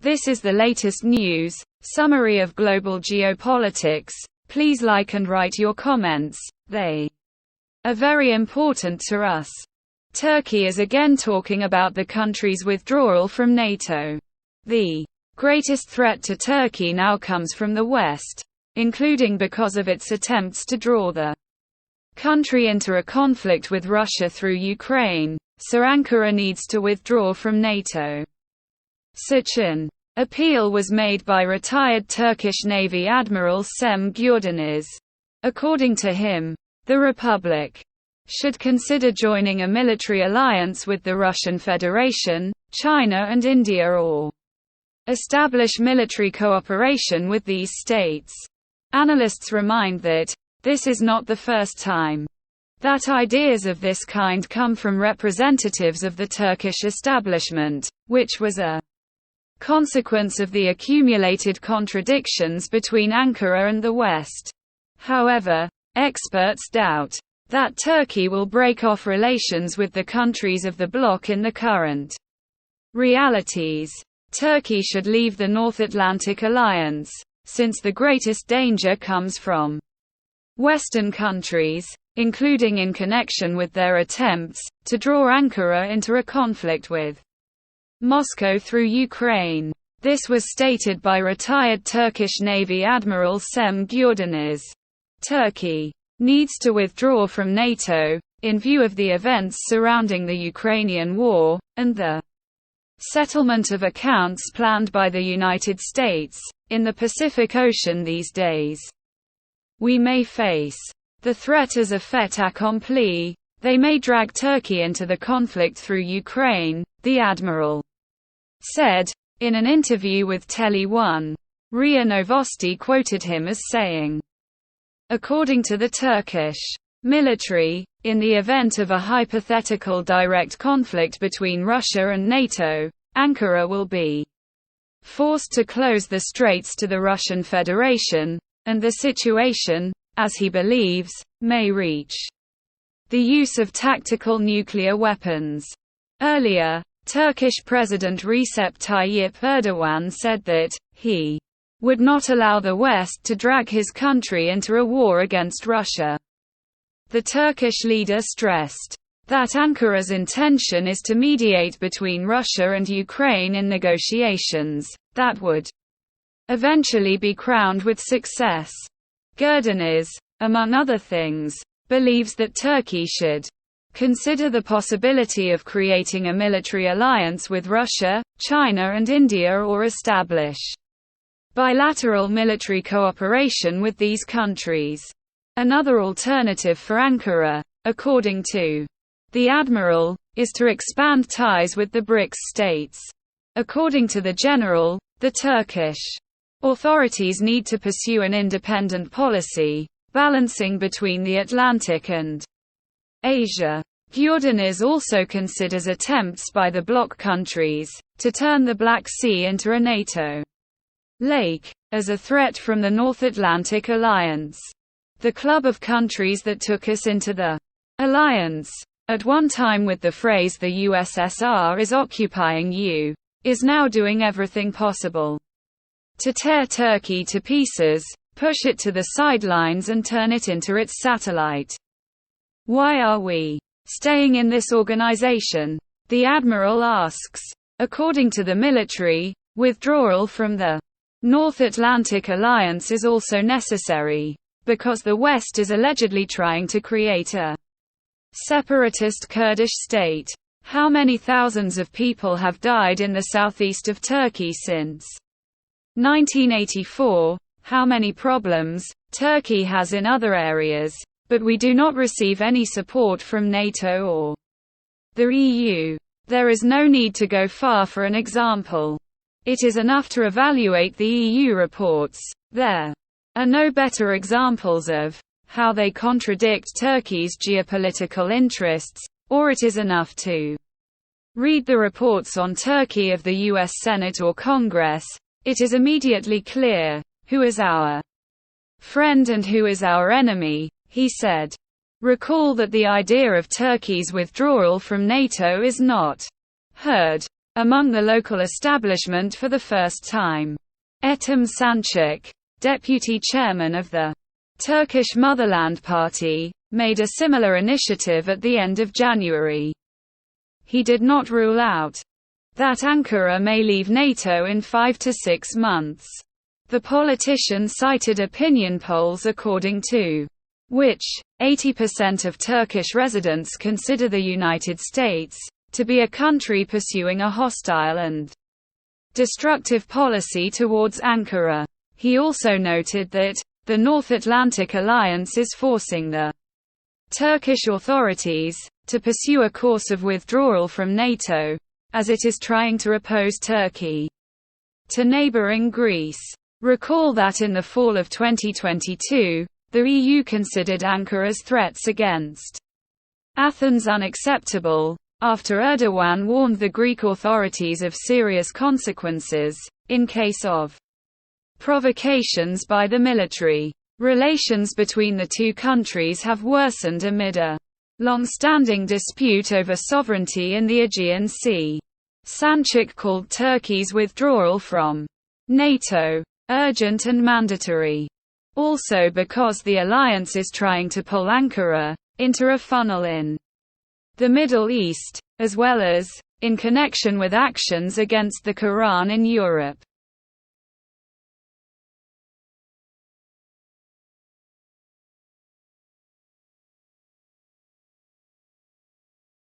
This is the latest news, summary of global geopolitics. Please like and write your comments, they are very important to us. Turkey is again talking about the country's withdrawal from NATO. The greatest threat to Turkey now comes from the West, including because of its attempts to draw the country into a conflict with Russia through Ukraine, so Ankara needs to withdraw from NATO. Such an appeal was made by retired Turkish Navy Admiral Cem Gürdeniz. According to him, the Republic should consider joining a military alliance with the Russian Federation, China and India, or establish military cooperation with these states. Analysts remind that this is not the first time that ideas of this kind come from representatives of the Turkish establishment, which was a consequence of the accumulated contradictions between Ankara and the West. However, experts doubt that Turkey will break off relations with the countries of the bloc in the current realities. Turkey should leave the North Atlantic Alliance, since the greatest danger comes from Western countries, including in connection with their attempts to draw Ankara into a conflict with Moscow through Ukraine. This was stated by retired Turkish Navy Admiral Cem Gürdeniz. Turkey needs to withdraw from NATO, in view of the events surrounding the Ukrainian war, and the settlement of accounts planned by the United States in the Pacific Ocean these days. We may face the threat as a fait accompli. They may drag Turkey into the conflict through Ukraine, the admiral said. In an interview with Tele1, RIA Novosti quoted him as saying, according to the Turkish military, in the event of a hypothetical direct conflict between Russia and NATO, Ankara will be forced to close the straits to the Russian Federation, and the situation, as he believes, may reach the use of tactical nuclear weapons. Earlier, Turkish President Recep Tayyip Erdogan said that he would not allow the West to drag his country into a war against Russia. The Turkish leader stressed that Ankara's intention is to mediate between Russia and Ukraine in negotiations that would eventually be crowned with success. Gürdeniz, among other things, believes that Turkey should consider the possibility of creating a military alliance with Russia, China and India, or establish bilateral military cooperation with these countries. Another alternative for Ankara, according to the admiral, is to expand ties with the BRICS states. According to the general, the Turkish authorities need to pursue an independent policy, balancing between the Atlantic and Asia. Gürdeniz also considers attempts by the bloc countries to turn the Black Sea into a NATO lake as a threat from the North Atlantic Alliance. The club of countries that took us into the alliance, at one time with the phrase "the USSR is occupying you," is now doing everything possible to tear Turkey to pieces, push it to the sidelines and turn it into its satellite. Why are we staying in this organization? The admiral asks. According to the military, withdrawal from the North Atlantic Alliance is also necessary, because the West is allegedly trying to create a separatist Kurdish state. How many thousands of people have died in the southeast of Turkey since 1984? How many problems Turkey has in other areas, but we do not receive any support from NATO or the EU. There is no need to go far for an example. It is enough to evaluate the EU reports. There are no better examples of how they contradict Turkey's geopolitical interests, or it is enough to read the reports on Turkey of the US Senate or Congress. It is immediately clear who is our friend and who is our enemy, he said. Recall that the idea of Turkey's withdrawal from NATO is not heard among the local establishment for the first time. Ethem Sanchik, deputy chairman of the Turkish Motherland Party, made a similar initiative at the end of January. He did not rule out that Ankara may leave NATO in 5 to 6 months. The politician cited opinion polls according to which 80% of Turkish residents consider the United States to be a country pursuing a hostile and destructive policy towards Ankara. He also noted that the North Atlantic Alliance is forcing the Turkish authorities to pursue a course of withdrawal from NATO, as it is trying to oppose Turkey to neighboring Greece. Recall that in the fall of 2022, the EU considered Ankara's threats against Athens unacceptable, after Erdogan warned the Greek authorities of serious consequences in case of provocations by the military. Relations between the two countries have worsened amid a long-standing dispute over sovereignty in the Aegean Sea. Sanchik called Turkey's withdrawal from NATO urgent and mandatory. Also because the alliance is trying to pull Ankara into a funnel in the Middle East, as well as in connection with actions against the Quran in Europe.